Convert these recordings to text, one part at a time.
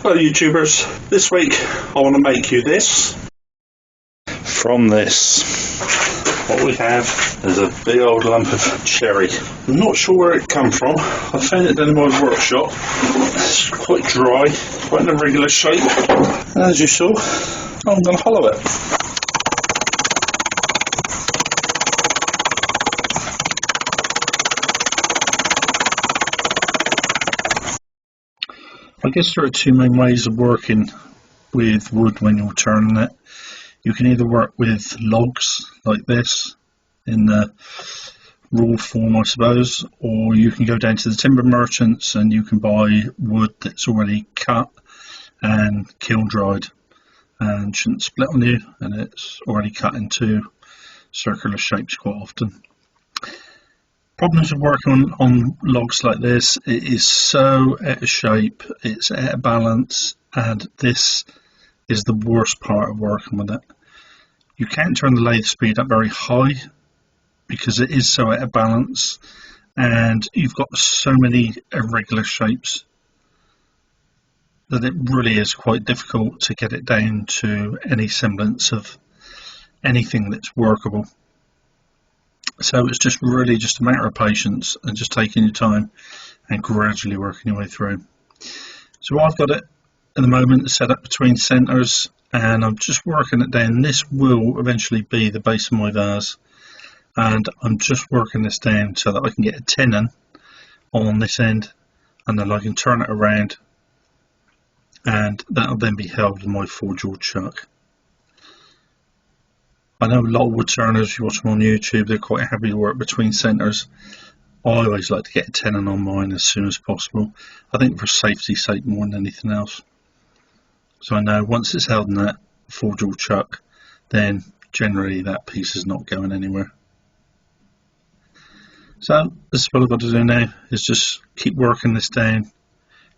Hello YouTubers, this week I want to make you this. From this, what we have is a big old lump of cherry. I'm not sure where it come from. I found it down in my workshop. It's quite dry, quite an irregular shape. And as you saw, I'm going to hollow it. I guess there are two main ways of working with wood when you're turning it. You can either work with logs like this in the raw form, I suppose, or you can go down to the timber merchants and you can buy wood that's already cut and kiln dried and shouldn't split on you, and it's already cut into circular shapes quite often. Problems with working on logs like this, it is so out of shape, it's out of balance, and this is the worst part of working with it. You can't turn the lathe speed up very high because it is so out of balance, and you've got so many irregular shapes that it really is quite difficult to get it down to any semblance of anything that's workable. So it's just really just a matter of patience and just taking your time and gradually working your way through. So I've got it at the moment set up between centres, and I'm just working it down. This will eventually be the base of my vase, and I'm just working this down so that I can get a tenon on this end, and then I can turn it around, and that'll then be held in my 4-jaw chuck. I know a lot of wood turners, you watch them on YouTube, they're quite happy to work between centres. I always like to get a tenon on mine as soon as possible. I think for safety's sake more than anything else. So I know once it's held in that 4-jaw chuck, then generally that piece is not going anywhere. So this is what I've got to do now, is just keep working this down,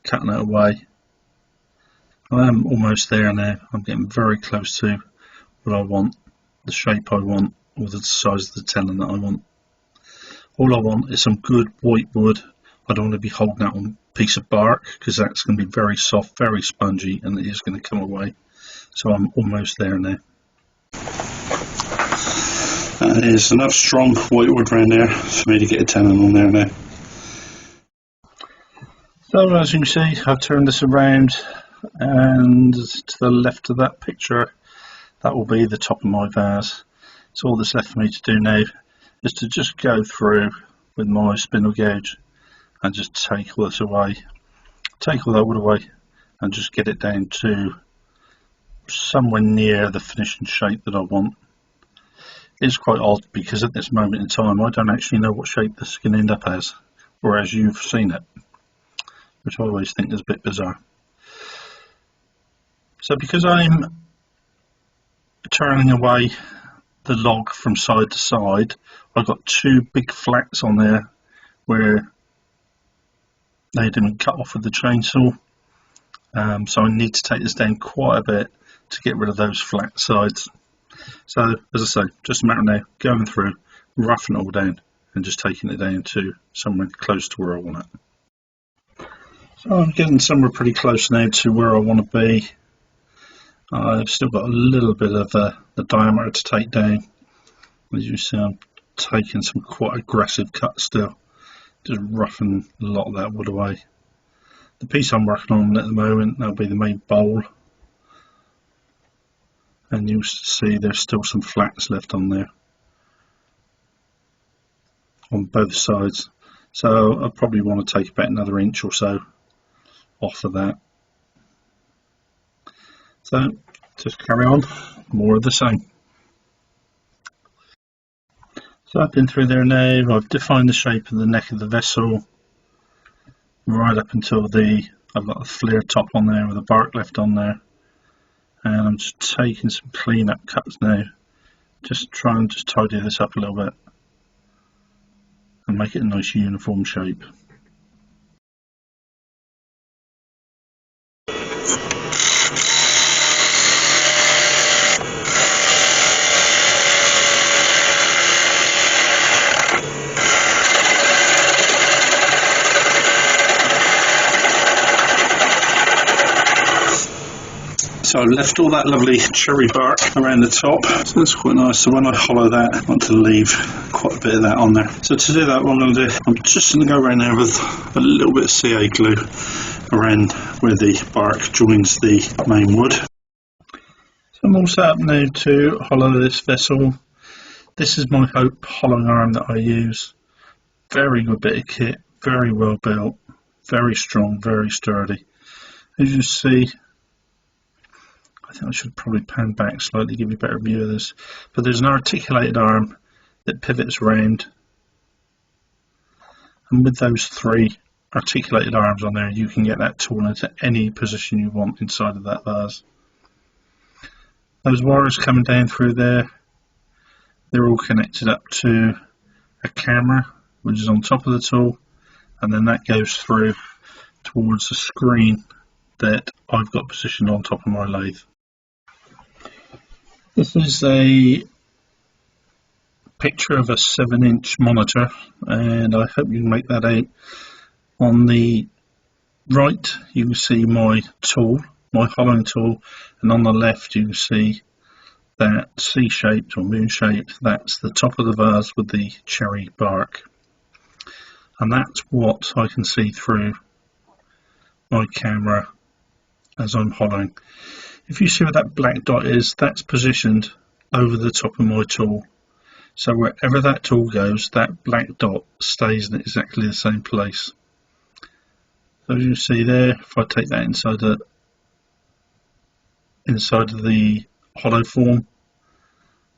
cutting it away. I am almost there now. I'm getting very close to what I want, the shape I want, or the size of the tenon that I want. All I want is some good white wood. I don't want to be holding that on a piece of bark because that's going to be very soft, very spongy, and it is going to come away. So I'm almost there now. That is enough strong white wood around there for me to get a tenon on there now. So as you can see, I've turned this around, and to the left of that picture, that will be the top of my vase. So all that's left for me to do now is to just go through with my spindle gauge and just take all this away, take all that wood away, and just get it down to somewhere near the finishing shape that I want. It's quite odd because at this moment in time I don't actually know what shape this is going to end up as, whereas you've seen it, which I always think is a bit bizarre. So because I'm turning away the log from side to side, I've got two big flats on there where they didn't cut off with the chainsaw, so I need to take this down quite a bit to get rid of those flat sides. So as I say, just a matter now going through, roughing it all down and just taking it down to somewhere close to where I want it. So I'm getting somewhere pretty close now to where I want to be. I've still got a little bit of the diameter to take down. As you see, I'm taking some quite aggressive cuts still, just roughing a lot of that wood away. The piece I'm working on at the moment, that'll be the main bowl, and you'll see there's still some flats left on there on both sides, so I probably want to take about another inch or so off of that. So just carry on, more of the same. So I've been through there now, I've defined the shape of the neck of the vessel right up until I've got a flare top on there with a bark left on there, and I'm just taking some clean up cuts now, just try and just tidy this up a little bit and make it a nice uniform shape. So I've left all that lovely cherry bark around the top, so that's quite nice. So when I hollow that, I want to leave quite a bit of that on there. So to do that, what I'm going to do, I'm just going to go around there with a little bit of CA glue around where the bark joins the main wood. So I'm all set up now to hollow this vessel. This is my Hope hollowing arm that I use. Very good bit of kit, very well built, very strong, very sturdy. As you see, I think I should probably pan back slightly, give you a better view of this. But there's an articulated arm that pivots round, and with those three articulated arms on there, you can get that tool into any position you want inside of that vase. Those wires coming down through there, they're all connected up to a camera which is on top of the tool, and then that goes through towards the screen that I've got positioned on top of my lathe. This is a picture of a 7-inch monitor, and I hope you can make that out. On the right you can see my tool, my hollowing tool, and on the left you can see that C-shaped or moon-shaped, that's the top of the vase with the cherry bark. And that's what I can see through my camera as I'm hollowing. If you see where that black dot is, that's positioned over the top of my tool. So wherever that tool goes, that black dot stays in exactly the same place. So as you see there, if I take that inside of the hollow form,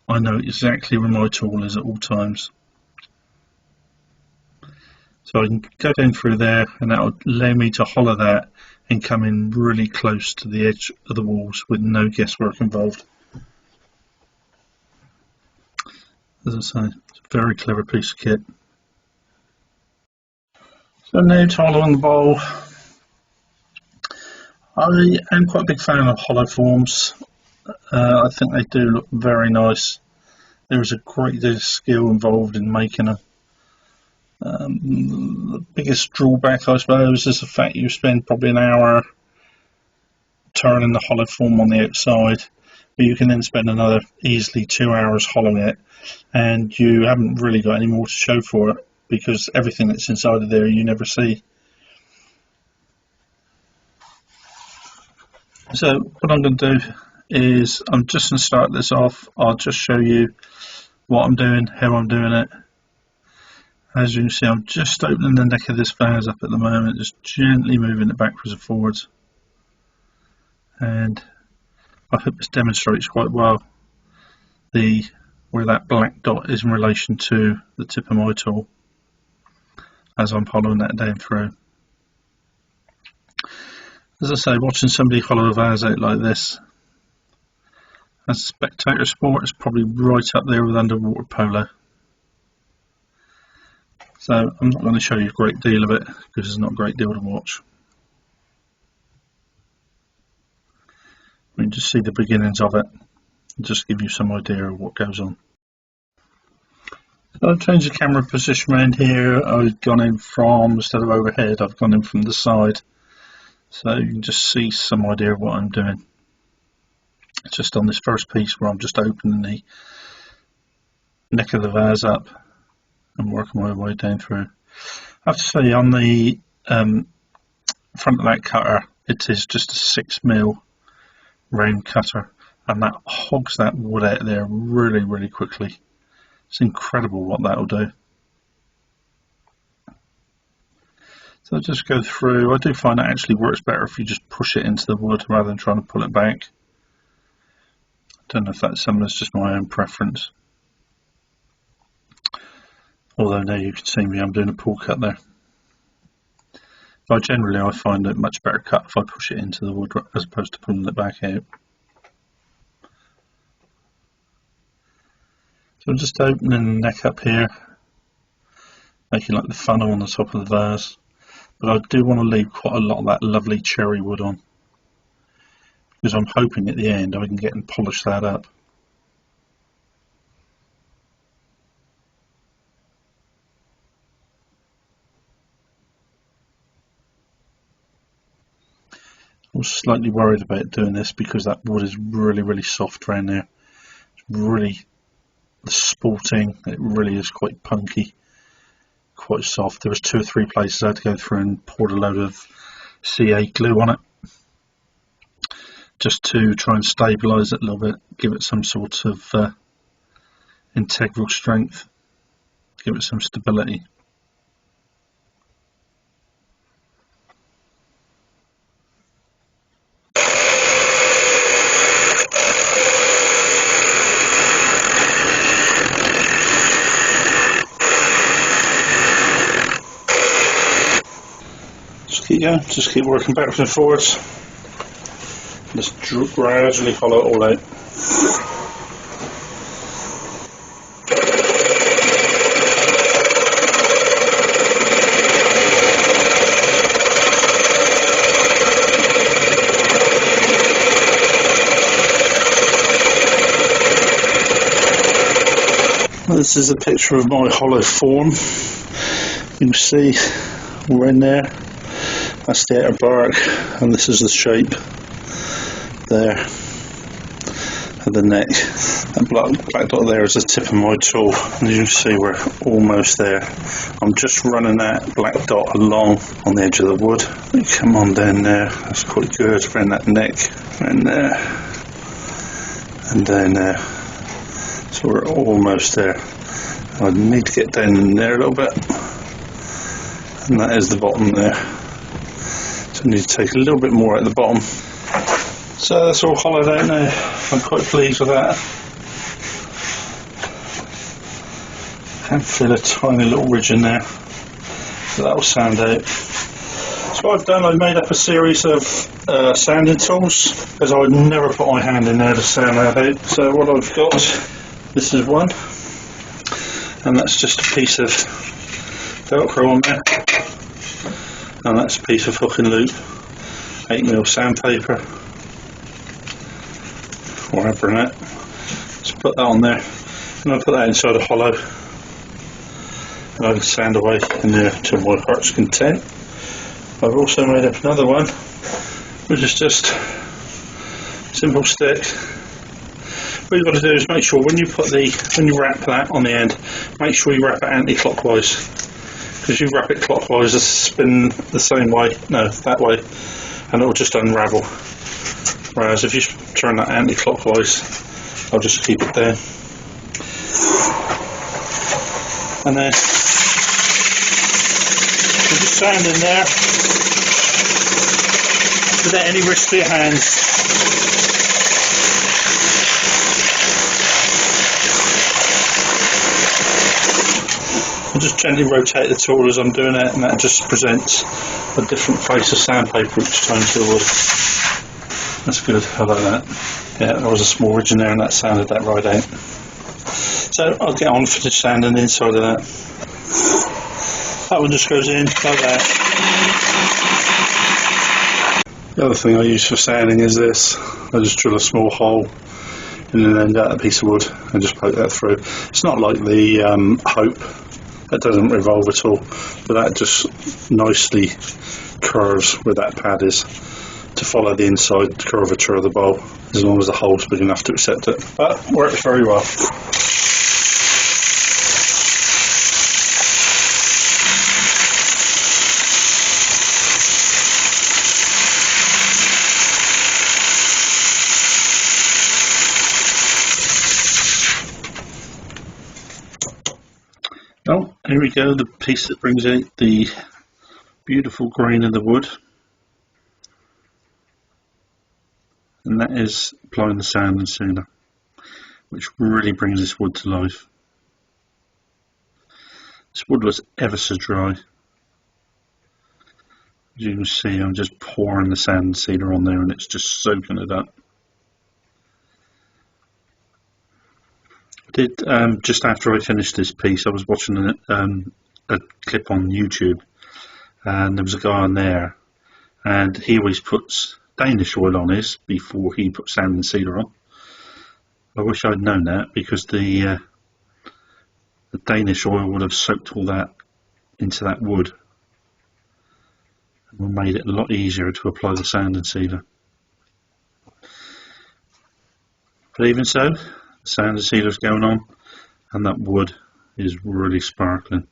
I know exactly where my tool is at all times. So I can go down through there, and that will allow me to hollow that and come in really close to the edge of the walls with no guesswork involved. As I say, it's a very clever piece of kit. So now to hollowing the bowl. I am quite a big fan of hollow forms. I think they do look very nice. There is a great deal of skill involved in making them. The biggest drawback, I suppose, is the fact you spend probably an hour turning the hollow form on the outside, but you can then spend another easily 2 hours hollowing it, and you haven't really got any more to show for it because everything that's inside of there you never see. So what I'm going to do is I'm just going to start this off. I'll just show you what I'm doing, how I'm doing it. As you can see, I'm just opening the neck of this vase up at the moment, just gently moving it backwards and forwards, and I hope this demonstrates quite well where that black dot is in relation to the tip of my tool as I'm hollowing that down through. As I say, watching somebody hollow a vase out like this as a spectator sport is probably right up there with underwater polo. So I'm not going to show you a great deal of it because there's not a great deal to watch. We can just see the beginnings of it and just give you some idea of what goes on. So I've changed the camera position around here. I've gone in from, instead of overhead, I've gone in from the side. So you can just see some idea of what I'm doing. It's just on this first piece where I'm just opening the neck of the vase up and working my way down through. I have to say, on the front of that cutter, it is just a 6mm round cutter, and that hogs that wood out of there really, really quickly. It's incredible what that will do. So I'll just go through. I do find it actually works better if you just push it into the wood rather than trying to pull it back. I don't know if that's something that's just my own preference. Although now you can see me, I'm doing a pull cut there. But generally I find it much better cut if I push it into the wood as opposed to pulling it back out. So I'm just opening the neck up here, making like the funnel on the top of the vase. But I do want to leave quite a lot of that lovely cherry wood on, because I'm hoping at the end I can get and polish that up. was slightly worried about doing this because that wood is really soft around there. It's really sporting, it really is quite punky, quite soft. There was 2 or 3 places I had to go through and poured a load of CA glue on it just to try and stabilise it a little bit, give it some sort of integral strength, give it some stability. Keep going, just keep working backwards and forwards. Just gradually hollow it all out. This is a picture of my hollow form. You can see we're in there. That's the outer bark, and this is the shape there of the neck. That black dot there is the tip of my tool, and you can see we're almost there. I'm just running that black dot along on the edge of the wood. Come on down there, that's quite good, around that neck, around there, and down there. So we're almost there. I need to get down in there a little bit, and that is the bottom there. So I need to take a little bit more at the bottom. So that's all hollowed out now. I'm quite pleased with that. I can feel a tiny little ridge in there, so that will sand out. So what I've done, I've made up a series of sanding tools, because I would never put my hand in there to sand that out. So what I've got, this is one, and that's just a piece of Velcro on there. And that's a piece of hook and loop, 8mm sandpaper, or whatever in it. Just put that on there, and I'll put that inside a hollow, and I can sand away in there to my heart's content. I've also made up another one, which is just simple stick. What you've got to do is make sure when you wrap that on the end, make sure you wrap it anti-clockwise. Because you wrap it clockwise, it'll spin the same way, no, that way, and it'll just unravel. Whereas if you turn that anti-clockwise, I'll just keep it there. And then put the sand in there without any risk to your hands. I'll just gently rotate the tool as I'm doing it, and that just presents a different face of sandpaper each time to the wood. That's good, I like that. Yeah, there was a small ridge in there and that sanded that right out. So I'll get on for the sanding the inside of that. That one just goes in like that. The other thing I use for sanding is this. I just drill a small hole and then end out a piece of wood and just poke that through. It's not like the Hope. That doesn't revolve at all, but that just nicely curves where that pad is to follow the inside curvature of the bowl, as long as the hole's big enough to accept it. But works very well. Oh, here we go, the piece that brings out the beautiful grain of the wood, and that is applying the sand and sealer, which really brings this wood to life. This wood was ever so dry. As you can see, I'm just pouring the sand and sealer on there and it's just soaking it up. Just after I finished this piece, I was watching a clip on YouTube, and there was a guy on there, and he always puts Danish oil on his before he puts sand and sealer on. I wish I'd known that, because the Danish oil would have soaked all that into that wood, and made it a lot easier to apply the sand and sealer. But even so, the sand and sealer is going on, and that wood is really sparkling.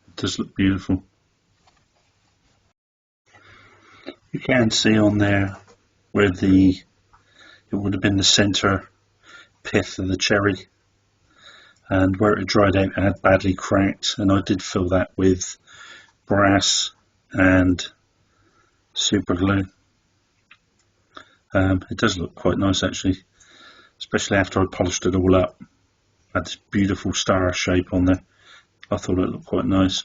It does look beautiful. You can see on there where it would have been the centre pith of the cherry, and where it dried out it had badly cracked, and I did fill that with brass and super glue. It does look quite nice actually, especially after I polished it all up. Had this beautiful star shape on there. I thought it looked quite nice.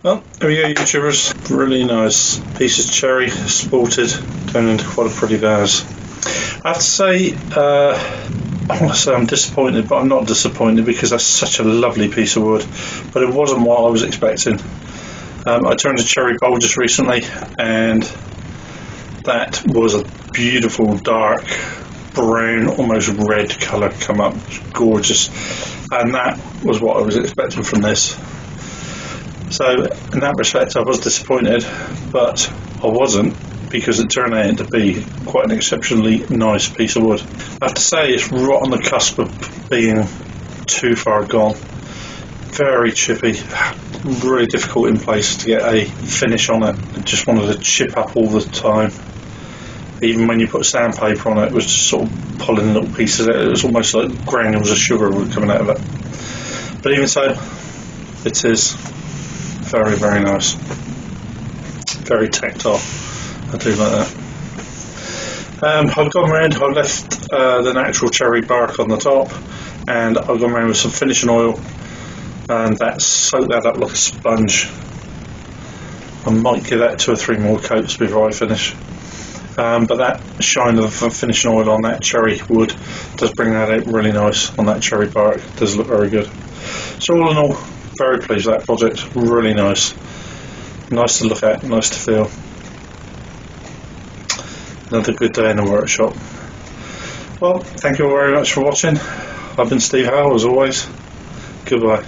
Well, there we go, YouTubers. Really nice piece of cherry, spalted, turned into quite a pretty vase. I have to say, I want to say I'm disappointed, but I'm not disappointed because that's such a lovely piece of wood. But it wasn't what I was expecting. I turned a cherry bowl just recently, and that was a beautiful dark brown, almost red colour come up. Gorgeous. And that was what I was expecting from this. So in that respect I was disappointed, but I wasn't, because it turned out to be quite an exceptionally nice piece of wood. I have to say it's right on the cusp of being too far gone. Very chippy, really difficult in place to get a finish on it. It just wanted to chip up all the time. Even when you put sandpaper on it, it was just sort of pulling little pieces out. It was almost like granules of sugar were coming out of it. But even so, it is very, very nice. Very tactile. I do like that. I've gone around, I've left the natural cherry bark on the top, and I've gone around with some finishing oil, and that soaked that up like a sponge. I might give that 2 or 3 more coats before I finish. But that shine of finishing oil on that cherry wood does bring that out really nice on that cherry bark. It does look very good. So all in all, very pleased with that project. Really nice. Nice to look at, nice to feel. Another good day in the workshop. Well, thank you all very much for watching. I've been Steve Howell as always. Goodbye.